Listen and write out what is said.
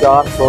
400